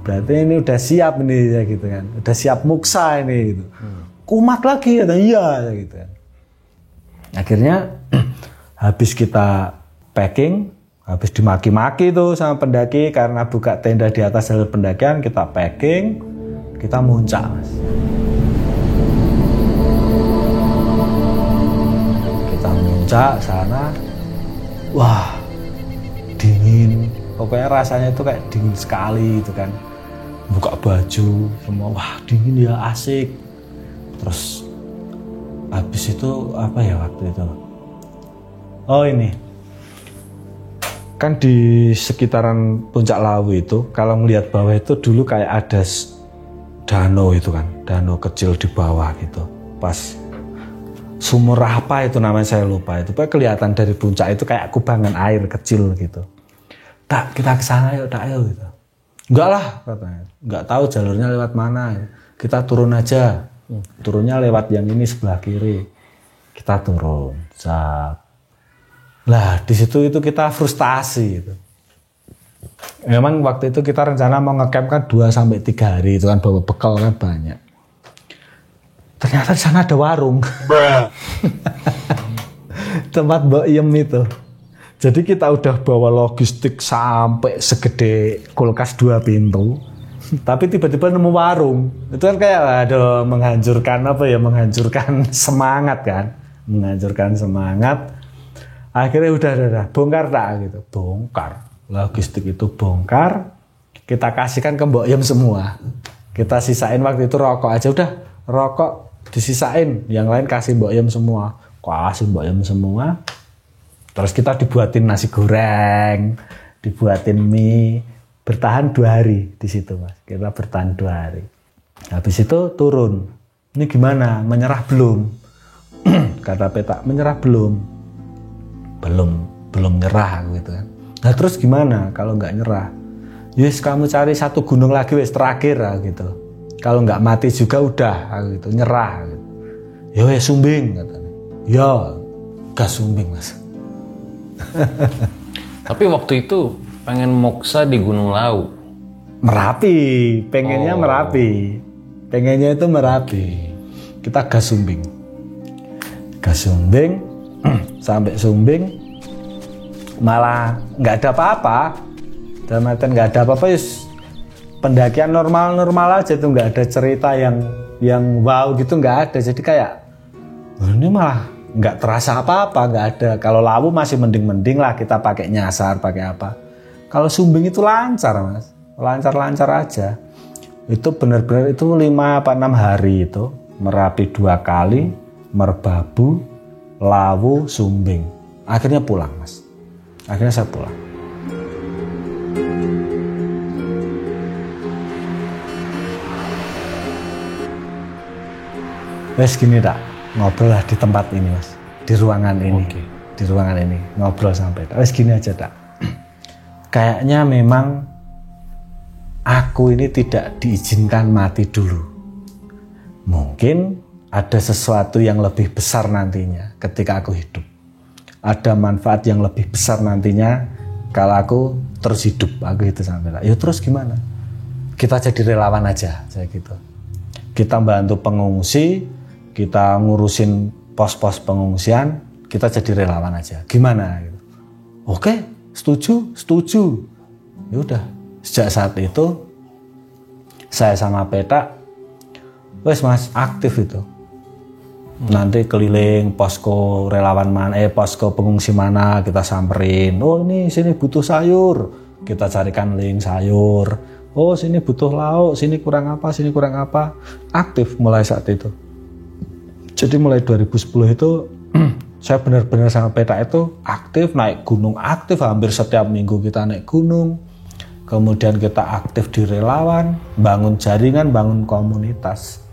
Berarti ini udah siap ini saya gitu kan. Udah siap muksa ini gitu. Kumat lagi ya iya gitu kan. Akhirnya habis kita packing, habis dimaki-maki tuh sama pendaki karena buka tenda di atas jalur pendakian, kita packing, kita muncak mas. Kita muncak sana, wah dingin, pokoknya rasanya itu kayak dingin sekali itu kan. Buka baju semua, wah dingin ya asik. Terus habis itu apa ya waktu itu? Oh ini kan di sekitaran Puncak Lawu itu kalau ngelihat bawah itu dulu kayak ada danau itu kan, danau kecil di bawah gitu. Pas sumur apa itu namanya saya lupa itu, pokoknya kelihatan dari puncak itu kayak kubangan air kecil gitu. Tak kita ke sana yuk, tak ayo gitu. Enggak lah katanya, enggak tahu jalurnya lewat mana. Kita turun aja, turunnya lewat yang ini sebelah kiri. Kita turun, Lah di situ itu kita frustasi gitu. Memang waktu itu kita rencana mau ngecamp kan 2-3 hari itu kan, bawa bekal kan banyak. Ternyata di sana ada warung. Tempat Mbak Iem itu. Jadi kita udah bawa logistik sampai segede kulkas 2 pintu. Tapi tiba-tiba nemu warung. Itu kan kayak aduh menghancurkan apa ya, menghancurkan semangat kan. Menghancurkan semangat. Akhirnya udah bongkar tak gitu, bongkar logistik itu bongkar, kita kasihkan ke Mbok Yem semua, kita sisain waktu itu rokok aja udah, rokok disisain, yang lain kasih Mbok Yem semua, kasih Mbok Yem semua, terus kita dibuatin nasi goreng, dibuatin mie, bertahan 2 hari di situ mas, kita bertahan 2 hari, habis itu turun, ini gimana, menyerah belum? Kata Petak, menyerah belum nyerah gitu kan. Nah terus gimana kalau nggak nyerah? Yes kamu cari 1 gunung lagi wes terakhir gitu. Kalau nggak mati juga udah gitu, nyerah gitu. Ya wes Sumbing katanya. Ya gas Sumbing mas.
Tapi waktu itu pengen moksa di Gunung Lawu.
Merapi, pengennya Merapi. Pengennya itu Merapi. Kita gas Sumbing. Sampai Sumbing malah nggak ada apa-apa, dalam artian nggak ada apa-apa, pendakian normal aja tuh, nggak ada cerita yang wow gitu, nggak ada. Jadi kayak ini malah nggak terasa apa-apa, nggak ada. Kalau Lawu masih mending lah, kita pakai nyasar, pakai apa. Kalau Sumbing itu lancar mas, lancar aja. Itu benar-benar itu 5-6 hari itu, Merapi 2 kali, Merbabu, Lawu, Sumbing. Akhirnya pulang mas. Akhirnya saya pulang. Wes gini tak, ngobrol lah di tempat ini mas, di ruangan ini. Okay. Di ruangan ini ngobrol sampai. Wes gini aja tak. Kayaknya memang aku ini tidak diizinkan mati dulu. Mungkin ada sesuatu yang lebih besar nantinya ketika aku hidup. ada manfaat yang lebih besar nantinya kalau aku terus hidup. Aku gitu sampai. Ya terus gimana? Kita jadi relawan aja, saya gitu. Kita bantu pengungsi, kita ngurusin pos-pos pengungsian, kita jadi relawan aja. Gimana? Gitu. Oke, setuju. Ya udah. Sejak saat itu saya sama Petak, wes Mas aktif itu. Nanti keliling posko relawan mana, posko pengungsi mana kita samperin. Oh ini sini butuh sayur, kita carikan link sayur. Oh sini butuh lauk, sini kurang apa. Aktif mulai saat itu. Jadi mulai 2010 itu saya benar-benar sama Petak itu aktif naik gunung, aktif hampir setiap minggu kita naik gunung. Kemudian kita aktif di relawan, bangun jaringan, bangun komunitas.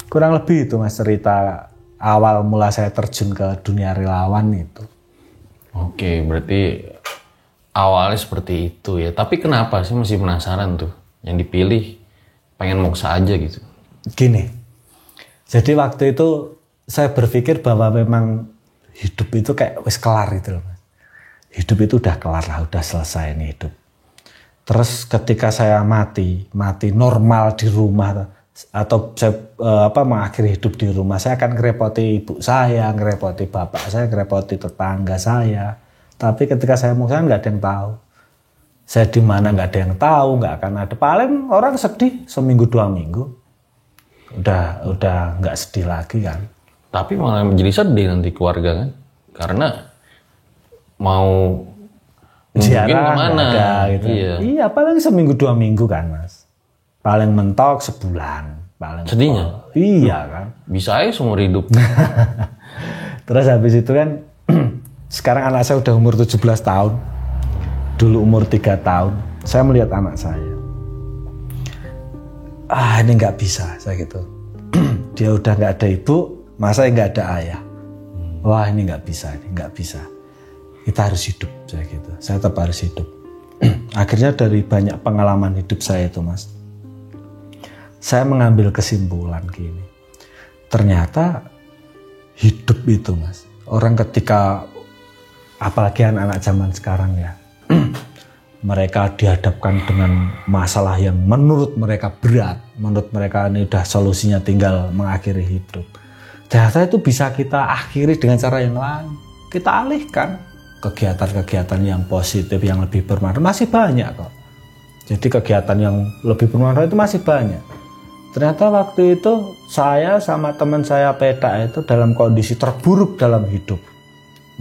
Kurang lebih itu Mas cerita awal mula saya terjun ke dunia relawan itu.
Oke, berarti awalnya seperti itu ya. Tapi kenapa sih masih penasaran tuh? Yang dipilih pengen moksa aja gitu.
Gini, jadi waktu itu saya berpikir bahwa memang hidup itu kayak wis kelar itu loh Mas. Hidup itu udah kelar lah, udah selesai nih hidup. Terus ketika saya mati normal di rumah atau saya mengakhiri hidup di rumah, saya akan ngerepoti ibu saya, ngerepoti bapak saya, ngerepoti tetangga saya. Tapi ketika saya mau nggak ada yang tahu. Saya di mana nggak ada yang tahu, nggak akan ada. Paling orang sedih seminggu 2 minggu, udah nggak sedih lagi kan.
Tapi malah menjadi sedih nanti keluarga kan, karena mau
ziarah
kemana
ada, gitu. Iya paling seminggu 2 minggu kan Mas, paling mentok sebulan paling
sedihnya
iya kan,
bisa aja seumur hidup.
Terus habis itu kan sekarang anak saya udah umur 17 tahun, dulu umur 3 tahun. Saya melihat anak saya, ini nggak bisa saya gitu. Dia udah nggak ada ibu, masa nggak ada ayah. Wah ini nggak bisa. Kita harus hidup, saya gitu. Saya tetap harus hidup. Akhirnya dari banyak pengalaman hidup saya itu Mas, saya mengambil kesimpulan gini. Ternyata hidup itu Mas, orang ketika, apalagi anak-anak zaman sekarang ya, mereka dihadapkan dengan masalah yang menurut mereka berat, menurut mereka ini udah solusinya tinggal mengakhiri hidup. Ternyata itu bisa kita akhiri dengan cara yang lain. Kita alihkan kegiatan-kegiatan yang positif, yang lebih bermanfaat, masih banyak kok. Jadi kegiatan yang lebih bermanfaat itu masih banyak. Ternyata waktu itu saya sama teman saya Petak itu dalam kondisi terburuk dalam hidup.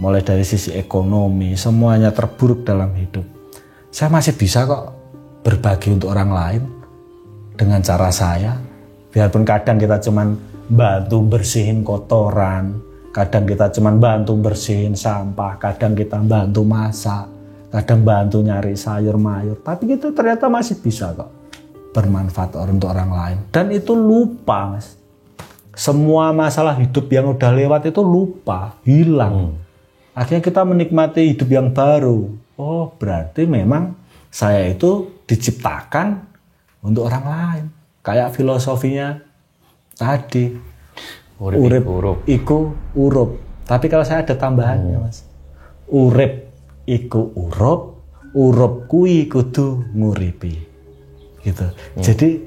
Mulai dari sisi ekonomi, semuanya terburuk dalam hidup. Saya masih bisa kok berbagi untuk orang lain dengan cara saya. Biarpun kadang kita cuman bantu bersihin kotoran, kadang kita cuma bantu bersihin sampah, kadang kita bantu masak, kadang bantu nyari sayur mayur, tapi itu ternyata masih bisa kok bermanfaat untuk orang lain. Dan itu lupa Mas, semua masalah hidup yang udah lewat itu lupa, hilang. Akhirnya kita menikmati hidup yang baru. Oh berarti memang saya itu diciptakan untuk orang lain. Kayak filosofinya tadi, urip iku urup. Tapi kalau saya ada tambahannya Mas, urip iku urup kuwi kudu nguripi gitu. Jadi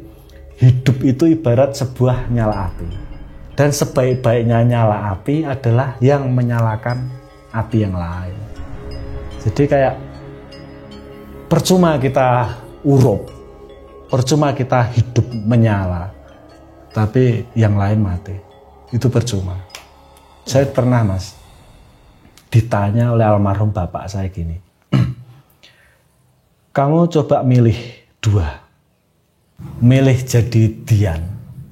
hidup itu ibarat sebuah nyala api, dan sebaik-baiknya nyala api adalah yang menyalakan api yang lain. Jadi kayak percuma kita urup, percuma kita hidup menyala tapi yang lain mati, itu percuma. Saya pernah Mas ditanya oleh almarhum bapak saya gini, kamu coba milih 2, milih jadi Dian,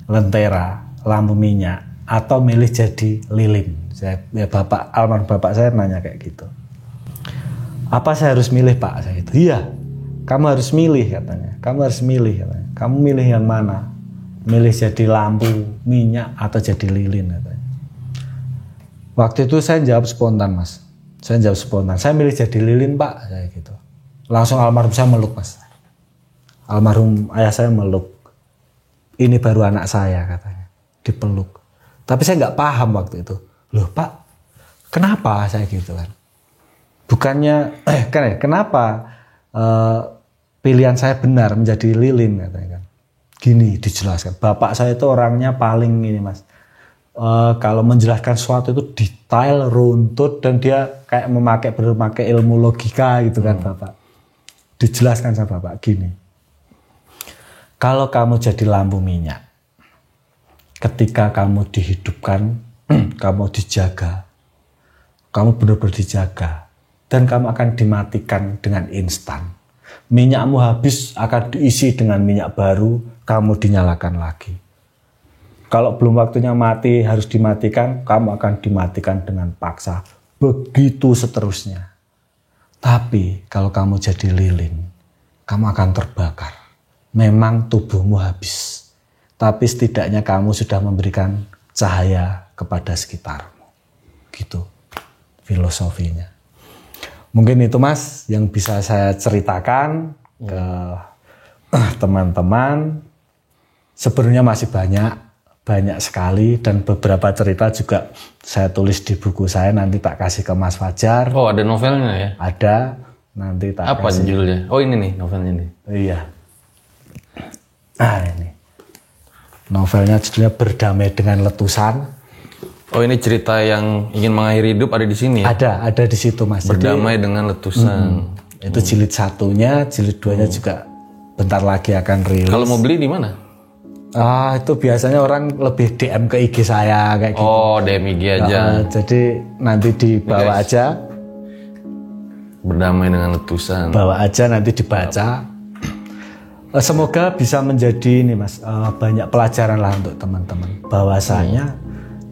lentera, lampu minyak, atau milih jadi lilin. Almarhum bapak saya nanya kayak gitu. Apa saya harus milih Pak? Saya gitu. Iya, kamu harus milih katanya. Kamu harus milih katanya. Kamu milih yang mana? Milih jadi lampu minyak atau jadi lilin katanya. Waktu itu saya jawab spontan Mas. Saya milih jadi lilin Pak, saya gitu. Langsung almarhum saya meluk Mas. Almarhum ayah saya meluk. Ini baru anak saya katanya. Dipeluk. Tapi saya nggak paham waktu itu. Loh Pak, kenapa saya gitu kan? bukannya kenapa pilihan saya benar menjadi lilin katanya kan. Gini dijelaskan, bapak saya itu orangnya paling ini mas, kalau menjelaskan sesuatu itu detail, runtut, dan dia kayak memakai ilmu logika gitu kan bapak. Dijelaskan sama bapak gini, kalau kamu jadi lampu minyak, ketika kamu dihidupkan, kamu dijaga, kamu benar-benar dijaga, dan kamu akan dimatikan dengan instan. Minyakmu habis akan diisi dengan minyak baru, kamu dinyalakan lagi. Kalau belum waktunya mati harus dimatikan, kamu akan dimatikan dengan paksa. Begitu seterusnya. Tapi kalau kamu jadi lilin, kamu akan terbakar. Memang tubuhmu habis, tapi setidaknya kamu sudah memberikan cahaya kepada sekitarmu. Gitu filosofinya. Mungkin itu mas yang bisa saya ceritakan ke teman-teman. Sebenarnya masih banyak sekali, dan beberapa cerita juga saya tulis di buku saya, nanti tak kasih ke Mas Fajar.
Oh, ada novelnya ya?
Ada, nanti tak
apa
kasih.
Judulnya? Oh ini nih novelnya nih.
Iya. Ini novelnya judulnya Berdamai dengan Letusan.
Oh ini cerita yang ingin mengakhiri hidup ada di sini ya?
Ada di situ mas.
Berdamai dengan Letusan.
Itu jilid 1-nya, jilid 2-nya juga bentar lagi akan rilis.
Kalau mau beli di mana?
Itu biasanya orang lebih DM ke IG saya kayak gitu.
Oh, DM IG aja.
Jadi nanti dibawa aja.
Berdamai dengan Letusan.
Bawa aja nanti dibaca. Semoga bisa menjadi ini mas, banyak pelajaran lah untuk teman-teman. Bahwasanya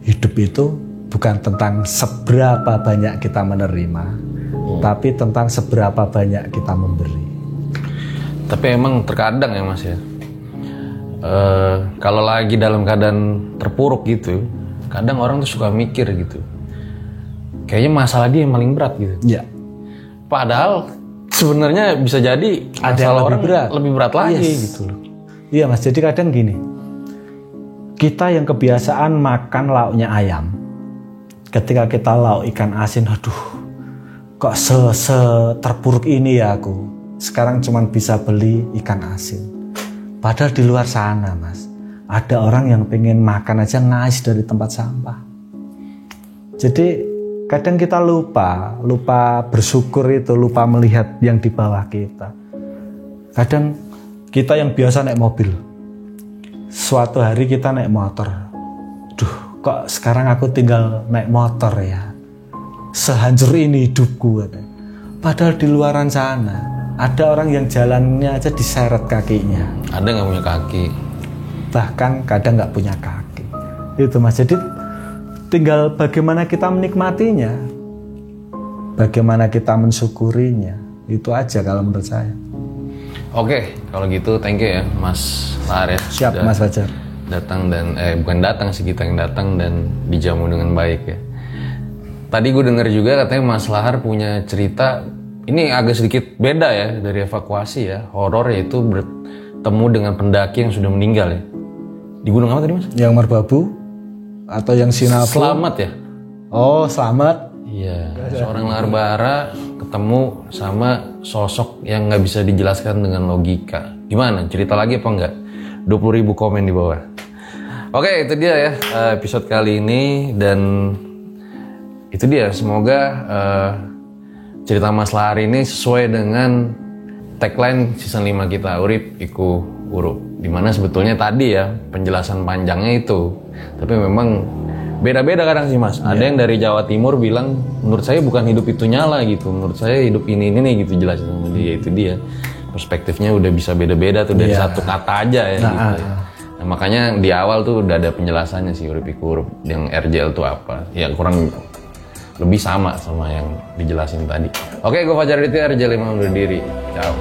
hidup itu bukan tentang seberapa banyak kita menerima, tapi tentang seberapa banyak kita memberi.
Tapi emang terkadang ya mas ya, kalau lagi dalam keadaan terpuruk gitu, kadang orang tuh suka mikir gitu, kayaknya masalah dia yang paling berat gitu.
Ya.
Padahal sebenarnya bisa jadi
ada yang
lebih berat lagi gitu loh.
Iya mas, jadi kadang gini, kita yang kebiasaan makan lauknya ayam, ketika kita lauk ikan asin, aduh kok terpuruk ini ya aku, sekarang cuma bisa beli ikan asin. Padahal di luar sana mas, ada orang yang pengen makan aja ngais dari tempat sampah. Jadi kadang kita lupa bersyukur itu, lupa melihat yang di bawah kita. Kadang kita yang biasa naik mobil, suatu hari kita naik motor, duh kok sekarang aku tinggal naik motor ya, sehancur ini hidupku. Padahal di luaran sana ada orang yang jalannya aja diseret kakinya,
ada nggak punya kaki,
bahkan kadang nggak punya kaki. Itu mas, jadi tinggal bagaimana kita menikmatinya, bagaimana kita mensyukurinya, itu aja kalau menurut saya.
Oke, kalau gitu thank you ya Mas Lahar ya.
Siap Mas Fajar.
Datang dan bukan datang sih, kita yang datang dan dijamu dengan baik ya. Tadi gue dengar juga katanya Mas Lahar punya cerita, ini agak sedikit beda ya dari evakuasi ya, horor, yaitu bertemu dengan pendaki yang sudah meninggal ya. Di gunung apa tadi mas?
Yang Merbabu atau yang Sinabung?
Selamat ya?
Oh Selamat.
Iya, seorang Lahar Bahara ketemu sama sosok yang nggak bisa dijelaskan dengan logika. Gimana? Cerita lagi apa enggak? 20.000 komen di bawah. Oke, itu dia ya episode kali ini, dan itu dia, semoga cerita Mas Lahar ini sesuai dengan tagline season 5 kita, Urip Iku Urup. Dimana sebetulnya tadi ya penjelasan panjangnya itu, tapi memang beda-beda kadang sih mas. Ada yang dari Jawa Timur bilang, menurut saya bukan hidup itu nyala gitu, menurut saya hidup ini gitu, jelasin sama dia. Itu dia, perspektifnya udah bisa beda-beda tuh dari satu kata aja ya gitu ya. Nah, makanya di awal tuh udah ada penjelasannya sih, Urip Iku Urup, yang RJL itu apa ya, kurang lebih sama yang dijelasin tadi. Oke, gue Fajar Aditya, RJL 5 undur diri. Ciao.